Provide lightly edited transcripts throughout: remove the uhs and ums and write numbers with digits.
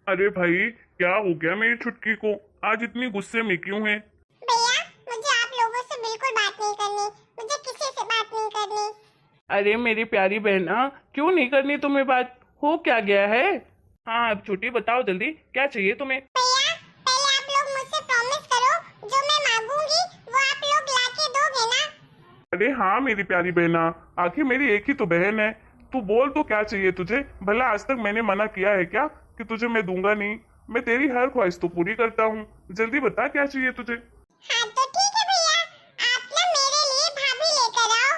अरे भाई, क्या हो गया मेरी छुटकी को? आज इतनी गुस्से में क्यों है? भैया, मुझे आप लोगों से बिल्कुल बात नहीं करनी। मुझे किसी से बात नहीं करनी। अरे मेरी प्यारी बहना, क्यों नहीं करनी तुम्हें बात? हो क्या गया है? हाँ अब छोटी बताओ जल्दी, क्या चाहिए तुम्हें? भैया, पहले आप लोग मुझसे प्रॉमिस करो, जो मैं मांगूंगी वो आप लोग लाके दोगे ना? अरे हाँ मेरी प्यारी बहना, आखिर मेरी एक ही तो बहन है। तू बोल तो क्या चाहिए तुझे? भला आज तक मैंने मना किया है क्या कि तुझे मैं दूंगा नहीं? मैं तेरी हर ख्वाहिश तो पूरी करता हूँ। जल्दी बता क्या चाहिए तुझे। हाँ तो ठीक है भैया, आप ना मेरे लिए भाभी लेकर आओ।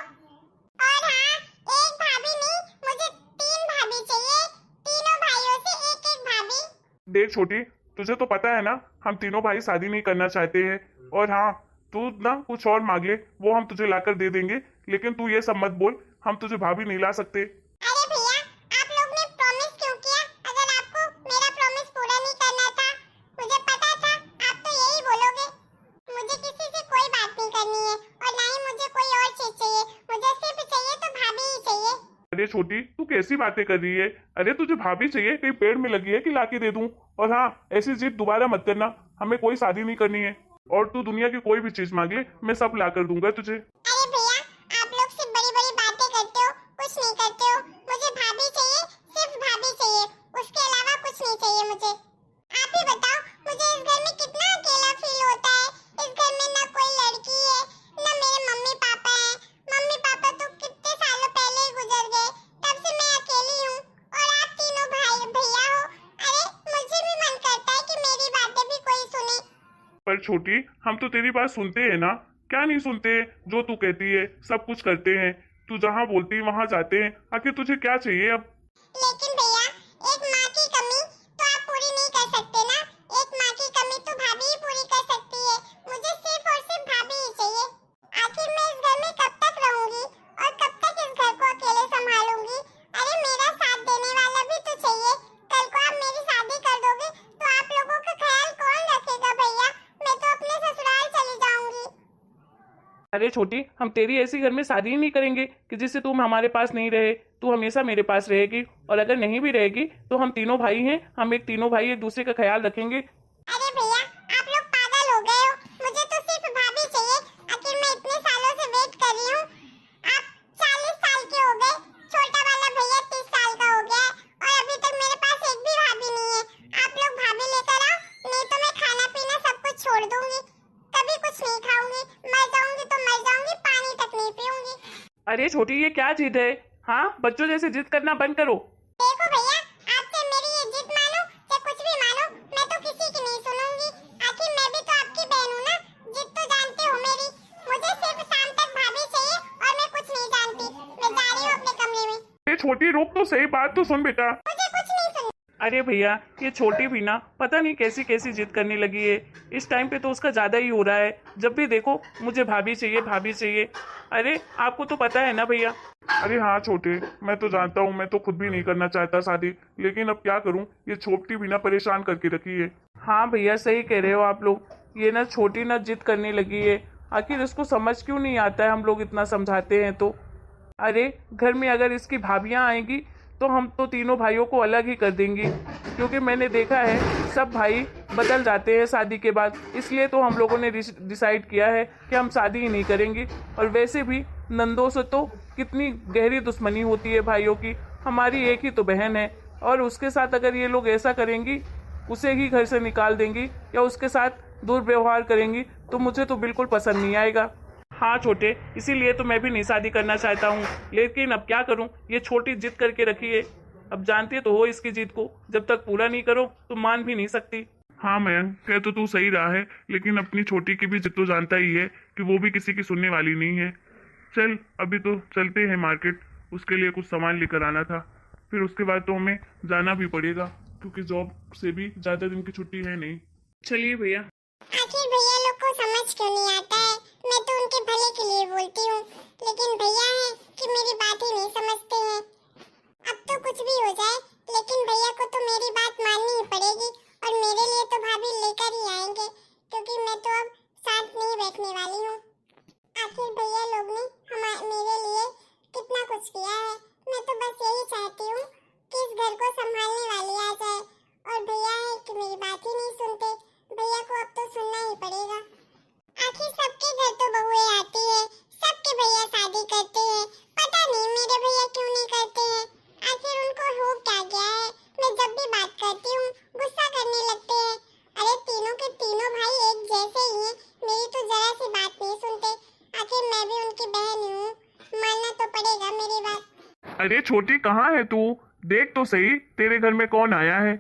और हाँ, एक भाभी नहीं, मुझे 3 भाभी चाहिए। तीनों भाइयों से एक एक भाभी। देख छोटी, तुझे तो पता है ना, हम तीनों भाई शादी नहीं करना चाहते हैं। और हाँ, तू ना कुछ और मांग ले, वो हम तुझे लाकर दे देंगे। लेकिन तू ये सब मत बोल, हम तुझे भाभी नहीं ला सकते। अरे भैया, आप लोग ने प्रॉमिस क्यों किया? अगर आपको मेरा प्रॉमिस पूरा नहीं करना था, मुझे पता था आप तो यही बोलोगे। मुझे किसी से कोई बात नहीं करनी है और ना ही मुझे कोई और चीज चाहिए। मुझे सिर्फ चाहिए तो भाभी ही चाहिए। अरे छोटी, तू कैसी बातें कर रही है? अरे तुझे भाभी चाहिए, कहीं पेड़ में लगी है कि लाके दे दूं? और हाँ, ऐसी जिद दोबारा मत करना, हमें कोई शादी नहीं करनी है। और तू दुनिया की कोई भी चीज मांग ले, मैं सब ला कर दूंगा तुझे। अरे भैया, आप लोग सिर्फ बड़ी बड़ी बातें करते हो, कुछ नहीं करते हो। मुझे भाभी चाहिए, सिर्फ भाभी चाहिए। उसके अलावा कुछ नहीं चाहिए मुझे। आप ही बताओ, मुझे इस घर में कितना अकेला फील होता है। इस घर में ना कोई लड़की है, ना मेरे मम्मी पापा है। मम्मी पापा तो कितने सालों पहले ही गुजर गए, तब से मैं अकेली हूँ। और आप तीनों भाई भैया हो। अरे मुझे भी मन करता है कि मेरी बातें भी कोई सुने। पर छोटी, हम तो तेरी बात सुनते हैं ना। क्या नहीं सुनते? जो तू कहती है सब कुछ करते हैं। तू जहाँ बोलती है वहां जाते हैं। आखिर तुझे क्या चाहिए अब? लेकिन भैया, एक माँ की कमी तो आप पूरी नहीं कर सकते ना। एक माँ की कमी तो भाभी ही पूरी कर सकती है। मुझे सिर्फ और सिर्फ भाभी ही चाहिए। आखिर मैं इस घर में कब तक रहूंगी और कब तक इस घर को अकेले संभालूंगी? अरे मेरा साथ देने वाला भी तो चाहिए। कल को आप मेरी शादी कर दोगे तो आप लोगों का ख्याल कौन रखेगा भैया? मैं तो अपने ससुराल चली जाऊंगी। अरे छोटी, हम तेरी ऐसी घर में शादी ही नहीं करेंगे कि जिससे तुम हमारे पास नहीं रहे। तू हमेशा मेरे पास रहेगी, और अगर नहीं भी रहेगी तो हम तीनों भाई हैं, हम एक तीनों भाई एक दूसरे का ख्याल रखेंगे। अरे भैया, आप लोग पागल हो गए हो। मुझे तो सिर्फ भाभी चाहिए। आखिर मैं इतने सालों से वेट कर रही हूँ। आप 40 साल के हो गए, छोटा वाला भैया 30 साल का हो गया है, और अभी तक मेरे पास एक भी भाभी नहीं है। आप लोग भाभी लेकर आओ, नहीं तो मैं खाना पीना सब कुछ छोड़ दूंगी। कभी कुछ नहीं खाऊंगी, मर जाऊंगी तो मर जाऊंगी, पानी तक नहीं पीऊंगी। अरे छोटी, ये क्या जिद है? हाँ, बच्चों जैसे जिद करना बंद करो। देखो भैया, आपसे मेरी ये जिद मानो या कुछ भी मानो, मैं तो किसी की नहीं सुनूंगी। आखिर मैं भी तो आपकी बहन हूँ ना। जिद तो जानते हो मेरी। मुझे सिर्फ शाम तक भाभी चाहिए और मैं कुछ नहीं जानती। मैं जा रही हूँ अपने कमरे में। ये छोटी, रुक तो सही, बात तो सुन बेटा। मुझे कुछ नहीं सुनना। अरे भैया, ये छोटी भी ना पता नहीं कैसी कैसी जिद करने लगी है। इस टाइम पे तो उसका ज़्यादा ही हो रहा है। जब भी देखो मुझे भाभी चाहिए, भाभी चाहिए। अरे आपको तो पता है ना भैया। अरे हाँ छोटे, मैं तो जानता हूँ, मैं तो खुद भी नहीं करना चाहता शादी। लेकिन अब क्या करूँ, ये छोटी भी ना परेशान करके रखी है। हाँ भैया, सही कह रहे हो आप लोग। ये ना छोटी ना जिद करने लगी है। आखिर इसको समझ क्यों नहीं आता है? हम लोग इतना समझाते हैं तो। अरे घर में अगर इसकी भाभियाँ आएंगी तो हम तो तीनों भाइयों को अलग ही कर देंगी, क्योंकि मैंने देखा है सब भाई बदल जाते हैं शादी के बाद। इसलिए तो हम लोगों ने डिसाइड किया है कि हम शादी ही नहीं करेंगे। और वैसे भी नंदों से तो कितनी गहरी दुश्मनी होती है भाइयों की। हमारी एक ही तो बहन है, और उसके साथ अगर ये लोग ऐसा करेंगी, उसे ही घर से निकाल देंगी या उसके साथ दुर्व्यवहार करेंगी, तो मुझे तो बिल्कुल पसंद नहीं आएगा। हाँ छोटे, इसीलिए तो मैं भी नहीं शादी करना चाहता हूँ। लेकिन अब क्या करूँ, ये छोटी जिद करके रखी है। अब जानते तो हो इसकी जिद को, जब तक पूरा नहीं करो तो मान भी नहीं सकती। हाँ मयंक, कह तो तू सही रहा है, लेकिन अपनी छोटी की भी जिद तो जानता ही है कि वो भी किसी की सुनने वाली नहीं है। चल अभी तो चलते हैं मार्केट, उसके लिए कुछ सामान लेकर आना था। फिर उसके बाद तो हमें जाना भी पड़ेगा, क्योंकि जॉब से भी ज़्यादा दिन की छुट्टी है नहीं। चलिए भैया। आखिर भैया लोग को समझ क्यों नहीं आता है? मैं तो उनके भले के लिए बोलती हूँ, लेकिन भैया है कि मेरी बात ही नहीं समझते हैं। अब तो कुछ भी हो जाए, लेकिन भैया को तो मेरी बात माननी ही पड़ेगी। और मेरे लिए तो भाभी लेकर ही आएंगे, क्योंकि मैं तो अब साथ नहीं बैठने वाली हूँ। आखिर भैया लोग ने मेरे लिए कितना कुछ किया है। मैं तो बस यही चाहती हूँ कि इस घर को संभालने वाली आ जाए। और भैया कि मेरी बात ही नहीं सुनते। भैया को अब तो सुनना ही पड़ेगा। आखिर सबके घर तो बहुएं आती है, सबके भैया शादी करते हैं, पता नहीं मेरे भैया क्यों नहीं करते हैं। आखिर उनको हो क्या गया है? मैं जब भी बात करती हूँ गुस्सा करने लगते हैं। अरे तीनों के तीनों भाई एक जैसे ही हैं, मेरी तो जरा सी बात नहीं सुनते। आखिर मैं भी उनकी बहन ही हूँ, मानना तो पड़ेगा मेरी बात। अरे छोटी कहाँ है तू? देख तो सही तेरे घर में कौन आया है।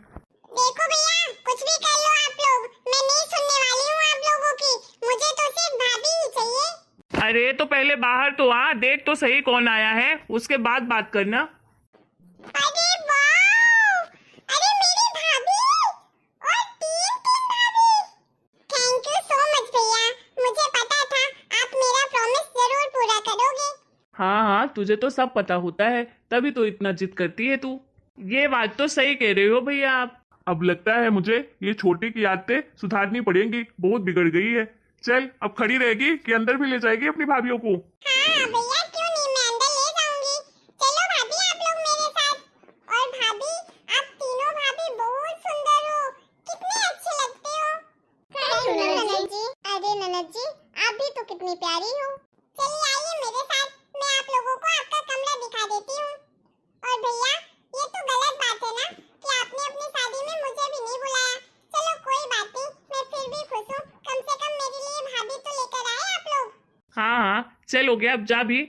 देखो भैया, कुछ भी कर लो आप लोग, मैं नहीं सुनने वाली हूँ आप लोगों की। मुझे तो सिर्फ भाभी ही चाहिए। अरे तो पहले बाहर तो आ, देख तो सही कौन आया है, उसके बाद बात करना। अरे वाह! अरे मेरी भाभी और तीन तीन भाभी। थैंक यू सो मच भैया, मुझे पता था आप मेरा प्रॉमिस जरूर पूरा करोगे। हाँ हाँ, तुझे तो सब पता होता है, तभी तो इतना जिद करती है तू। ये बात तो सही कह रहे हो भैया आप। अब लगता है मुझे ये छोटी की आदतें सुधारनी पड़ेंगी, बहुत बिगड़ गई है। चल अब खड़ी रहेगी कि अंदर भी ले जाएगी अपनी भाभीियों को? हाँ भैया, क्यों नहीं, मैं अंदर ले जाऊंगी। चलो भाभी आप लोग मेरे साथ। और भाभी, आप तीनों भाभी बहुत सुंदर हो, कितने अच्छे लगते हो। थैंक यू ननद जी। अरे ननद जी, आप भी तो कितनी प्यारी हो। चलिए आइए मेरे साथ, मैं आप लोगों को आपका कमरा दिखा देती हूँ। और भैया, ये तो गलत बात है ना कि आपने अपनी शादी में मुझे भी नहीं बुलाया। चलो कोई बात नहीं, मैं फिर भी खुश हूँ, कम से कम मेरे लिए भाभी तो लेकर आए आप लोग। हाँ हाँ, चल हो गया, अब जा भी,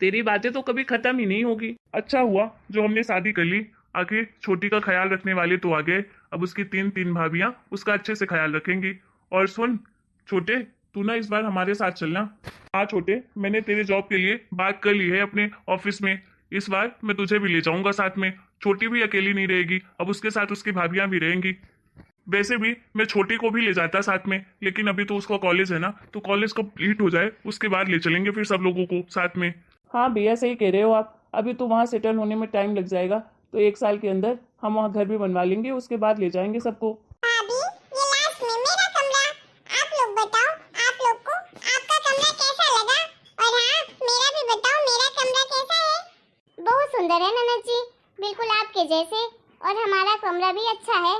तेरी बातें तो कभी खत्म ही नहीं होगी। अच्छा हुआ जो हमने शादी कर ली। आखिर छोटी का ख्याल रखने वाले तो आ गए, अब उसकी तीन तीन भाभियां उसका अच्छे से ख्याल रखेंगी। और सुन छोटे, तू ना इस बार हमारे साथ चलना। हाँ छोटे, मैंने तेरे जॉब के लिए बात कर ली है अपने ऑफिस में। इस बार मैं तुझे भी ले जाऊंगा साथ में। छोटी भी अकेली नहीं रहेगी, अब उसके साथ उसकी भाभियां भी रहेंगी। वैसे भी मैं छोटी को भी ले जाता साथ में, लेकिन अभी तो उसका कॉलेज है ना, तो कॉलेज कंप्लीट हो जाए उसके बाद ले चलेंगे फिर सब लोगों को साथ में। हाँ भैया, सही कह रहे हो आप। अभी तो वहाँ सेटल होने में टाइम लग जाएगा, तो 1 साल के अंदर हम वहाँ घर भी बनवा लेंगे, उसके बाद ले जाएंगे सबको। भाभी, ये लास्ट में मेरा कमरा। आप लोग बताओ, आप लोग को आपका कमरा कैसा लगा? और हाँ, मेरा भी बताओ, मेरा कमरा कैसा है? बहुत सुंदर है ननद जी, बिल्कुल आपके जैसे। और हमारा कमरा भी अच्छा है।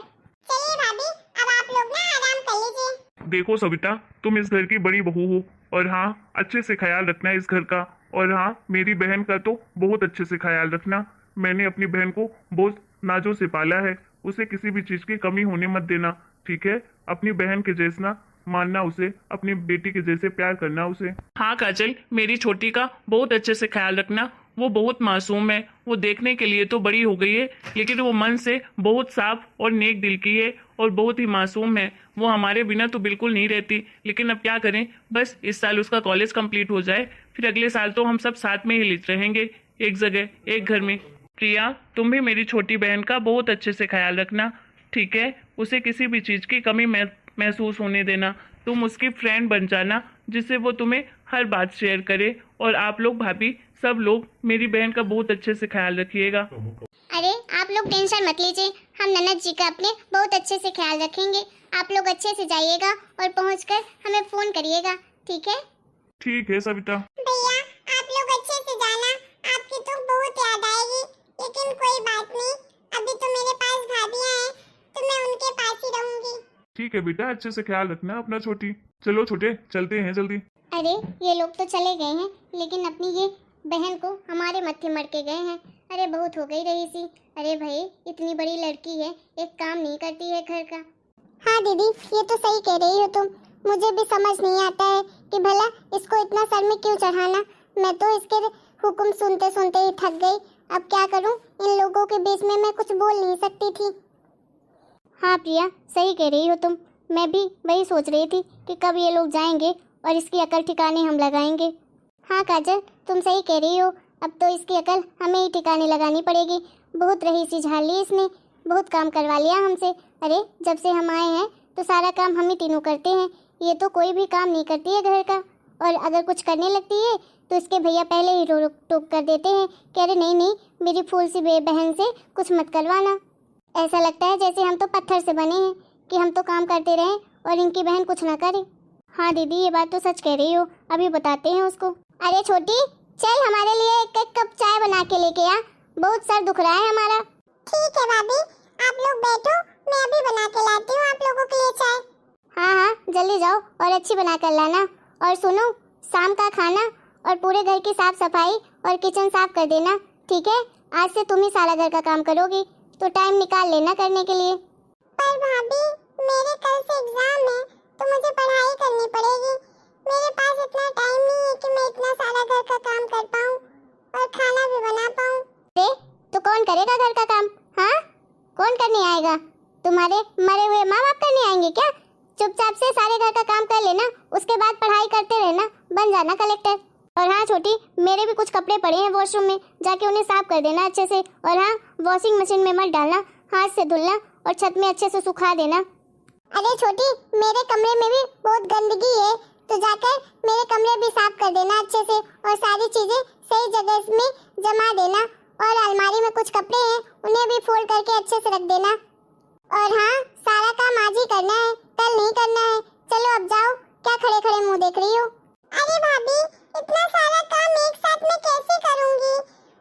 चलिए भाभी, अब आप लोग ना आराम कर लीजिए। देखो सविता, तुम इस घर की बड़ी बहू हो, और हाँ अच्छे से ख्याल रखना है इस घर का। और हाँ, मेरी बहन का तो बहुत अच्छे से ख्याल रखना। मैंने अपनी बहन को बहुत नाजों से पाला है, उसे किसी भी चीज की कमी होने मत देना, ठीक है? अपनी बहन के जैसा मानना उसे, अपनी बेटी के जैसे प्यार करना उसे। हाँ काजल, मेरी छोटी का बहुत अच्छे से ख्याल रखना। वो बहुत मासूम है, वो देखने के लिए तो बड़ी हो गई है, लेकिन वो मन से बहुत साफ और नेक दिल की है और बहुत ही मासूम है। वो हमारे बिना तो बिल्कुल नहीं रहती, लेकिन अब क्या करें, बस इस साल उसका कॉलेज कंप्लीट हो जाए, फिर अगले साल तो हम सब साथ में ही रहेंगे, एक जगह, एक घर में। प्रिया, तुम भी मेरी छोटी बहन का बहुत अच्छे से ख्याल रखना, ठीक है? उसे किसी भी चीज़ की कमी महसूस होने देना। तुम उसकी फ्रेंड बन जाना, जिससे वो तुम्हें हर बात शेयर करे। और आप लोग भाभी, सब लोग मेरी बहन का बहुत अच्छे से ख्याल रखिएगा। अरे आप लोग टेंशन मत लीजिए, हम ननद जी का अपने बहुत अच्छे से ख्याल रखेंगे। आप लोग अच्छे से जाइएगा और पहुंचकर हमें फोन करिएगा, ठीक है? ठीक है सविता। भैया, आप लोग अच्छे से जाना, आपकी तो बहुत याद आएगी, लेकिन कोई बात नहीं, अभी तो मेरे पास भाभियां हैं, तो मैं उनके पास ही रहूंगी। ठीक है बेटा, अच्छे से ख्याल रखना अपना छोटी। चलो छोटे, चलते हैं जल्दी। अरे ये लोग तो चले गए हैं, लेकिन अपनी ये बहन को हमारे मत्थे मर के गए हैं। अरे बहुत हो गई रही सी। अरे भाई, इतनी बड़ी लड़की है, एक काम नहीं करती है घर का। हाँ दीदी, ये तो सही कह रही हो तुम। मुझे भी समझ नहीं आता है कि भला इसको इतना सर में क्यों चढ़ाना। मैं तो इसके हुक्म सुनते सुनते ही थक गई। अब क्या करूं, इन लोगों के बीच में मैं कुछ बोल नहीं सकती थी। हाँ प्रिया, सही कह रही हो तुम। मैं भी वही सोच रही थी कि कब ये लोग जाएंगे और इसकी अकल ठिकाने हम लगाएंगे। हाँ काजल, तुम सही कह रही हो, अब तो इसकी अकल हमें ही ठिकाने लगानी पड़ेगी। बहुत रही सी झाड़ ली इसने, बहुत काम करवा लिया हमसे। अरे जब से हम आए हैं तो सारा काम हम ही तीनों करते हैं, ये तो कोई भी काम नहीं करती है घर का। और अगर कुछ करने लगती है तो इसके भैया पहले ही रोक टोक कर देते हैं कि अरे नहीं नहीं, मेरी फूल सी बहन से कुछ मत करवाना। ऐसा लगता है जैसे हम तो पत्थर से बने हैं कि हम तो काम करते रहें और इनकी बहन कुछ ना करे। हाँ दीदी, ये बात तो सच कह रही हो, अभी बताते हैं उसको। अरे छोटी, चल हमारे लिए एक कप चाय बना के लेके आ, बहुत सर दुख रहा है हमारा। ठीक है भाभी, आप लोग बैठो, मैं अभी बना के लाती जल्दी जाओ और अच्छी बना कर लाना। और सुनो, शाम का खाना और पूरे घर की साफ सफाई और किचन साफ कर देना, ठीक है? आज से तुम ही सारा घर का काम करोगी, तो टाइम निकाल लेना करने के लिए। पर भाभी, मेरे कल से एग्जाम है, तो मुझे पढ़ाई करनी पड़ेगी। मेरे पास इतना टाइम नहीं है कि मैं इतना सारा घर का काम कर पाऊँ और खाना भी बना पाऊँ। तो कौन करेगा घर का काम? हाँ, कौन करने आएगा? तुम्हारे मरे हुए माँ बाप करने आएंगे क्या? चुपचाप से सारे घर का काम कर लेना, उसके बाद पढ़ाई करते रहना, बन जाना कलेक्टर। और हाँ छोटी, मेरे भी कुछ कपड़े पड़े हैं वॉशरूम में, जाके उन्हें साफ कर देना अच्छे से। और हाँ, वॉशिंग मशीन में मत डालना, हाथ से धुलना और छत में अच्छे से सुखा देना। अरे छोटी, मेरे कमरे में भी बहुत गंदगी है, तो जाकर मेरे कमरे भी साफ कर देना अच्छे से और सारी चीजें सही जगह में जमा देना। और अलमारी में कुछ कपड़े हैं, उन्हें भी फोल्ड करके अच्छे से रख देना। और हाँ, सारा काम आज ही करना है, कल नहीं करना है। चलो अब जाओ, क्या खड़े खड़े मुंह देख रही हो? अरे भाभी, इतना सारा काम एक साथ में कैसे करूंगी?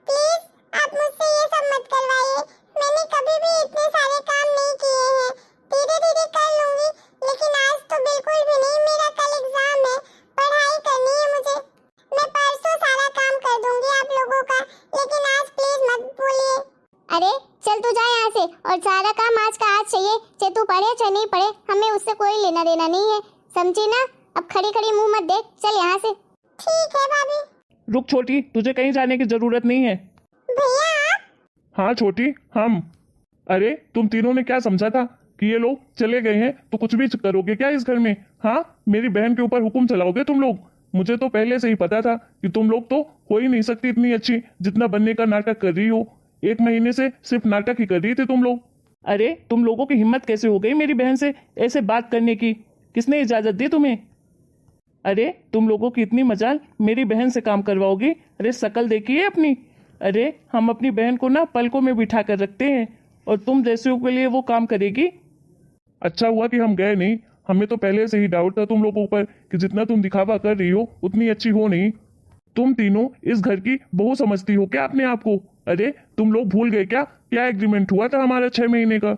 प्लीज आप मुझसे ये सब मत करवाइए। मैंने कभी भी इतने सारे काम नहीं किए हैं, धीरे धीरे कर लूंगी। लेकिन आज तो बिल्कुल भी नहीं, मेरा कल एग्जाम है, पढ़ाई करनी है मुझे। मैं परसों सारा काम कर दूंगी आप लोगों का, लेकिन आज प्लीज मत बोलिए। अरे चल तू जा यहाँ से, और सारा काम आज का आज चाहिए, चाहे तू पढ़े चाहे नहीं पढ़े, हमें उससे कोई लेना देना नहीं है, समझी ना? अब खड़ी खड़ी मुंह मत देख, चल यहाँ से। ठीक है भाभी। रुक छोटी, तुझे कहीं जाने की जरूरत नहीं है। भैया। हाँ छोटी, हम। अरे तुम तीनों ने क्या समझा था कि ये लोग चले गए हैं तो कुछ भी करोगे क्या इस घर में? हाँ, मेरी बहन के ऊपर हुक्म चलाओगे तुम लोग? मुझे तो पहले से ही पता था कि तुम लोग तो हो ही नहीं सकती इतनी अच्छी, जितना बनने का नाटक कर रही हो। 1 महीने से सिर्फ नाटक ही कर रही थी तुम लोग। अरे तुम लोगों की हिम्मत कैसे हो गई मेरी बहन से ऐसे बात करने की? किसने इजाजत दी तुम्हें? अरे तुम लोगों की इतनी मजाल, मेरी बहन से काम करवाओगी? अरे शकल देखिए अपनी। अरे हम अपनी बहन को ना पलकों में बिठा कर रखते हैं, और तुम जैसे के लिए वो काम करेगी? अच्छा हुआ कि हम गए नहीं, हमें तो पहले से ही डाउट था तुम लोगों पर कि जितना तुम दिखावा कर रही हो उतनी अच्छी हो नहीं। तुम तीनों इस घर की बहू समझती हो क्या अपने आप को? अरे तुम लोग भूल गए क्या एग्रीमेंट हुआ था हमारा 6 महीने का?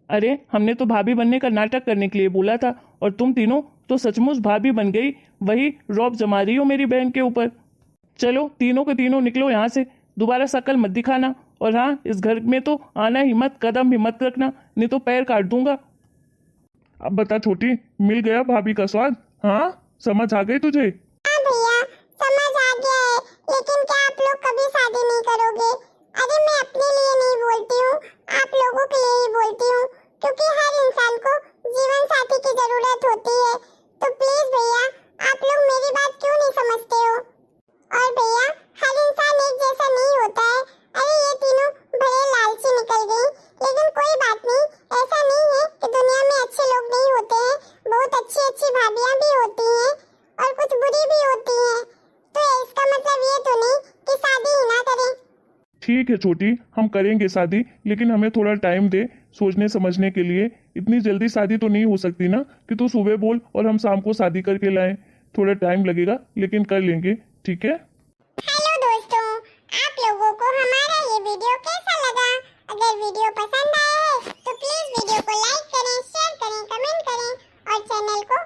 अरे हमने तो भाभी बनने का नाटक करने के लिए बोला था, और तुम तीनों तो सचमुच भाभी बन गई। वही रौब जमा रही हो मेरी बहन के ऊपर। चलो तीनों के तीनों निकलो यहाँ से, दोबारा शकल मत दिखाना। और हाँ, इस घर में तो आना ही मत, कदम ही मत रखना, नहीं तो पैर काट दूंगा। अब बता छोटी, मिल गया भाभी का स्वाद? हाँ, समझ आ गई तुझे? हाँ भैया, समझ आ गया है, लेकिन क्या आप लोग कभी शादी नहीं करोगे? अरे मैं अपने लिए नहीं बोलती हूँ, आप लोगों के लिए ही बोलती हूँ, क्योंकि हर इंसान को जीवन साथी की जरूरत होती है। तो प्लीज भैया, आप लोग मेरी बात क्यों नहीं समझते हो? और भैया, हर इंसान एक जैसा नहीं होता है। अरे ये तीनों भले लालची निकल गई, लेकिन कोई बात नहीं, ऐसा नहीं है कि दुनिया में अच्छे लोग नहीं होते हैं, बहुत अच्छी अच्छी भाभियां भी होती हैं और कुछ बुरी भी होती हैं। तो इसका मतलब ये तो नहीं कि शादी ही ना करें। ठीक है छोटी, हम करेंगे शादी, लेकिन हमें थोड़ा टाइम दे सोचने समझने के लिए। इतनी जल्दी शादी तो नहीं हो सकती ना कि तू सुबह बोल और हम शाम को शादी करके लाएं। थोड़ा टाइम लगेगा, लेकिन कर लेंगे, ठीक है? हेलो दोस्तों, आप लोगों को हमारा ये वीडियो कैसा लगा? अगर वीडियो पसंद आया है तो प्लीज वीडियो को लाइक करें, शेयर करें, कमेंट करें और चैनल को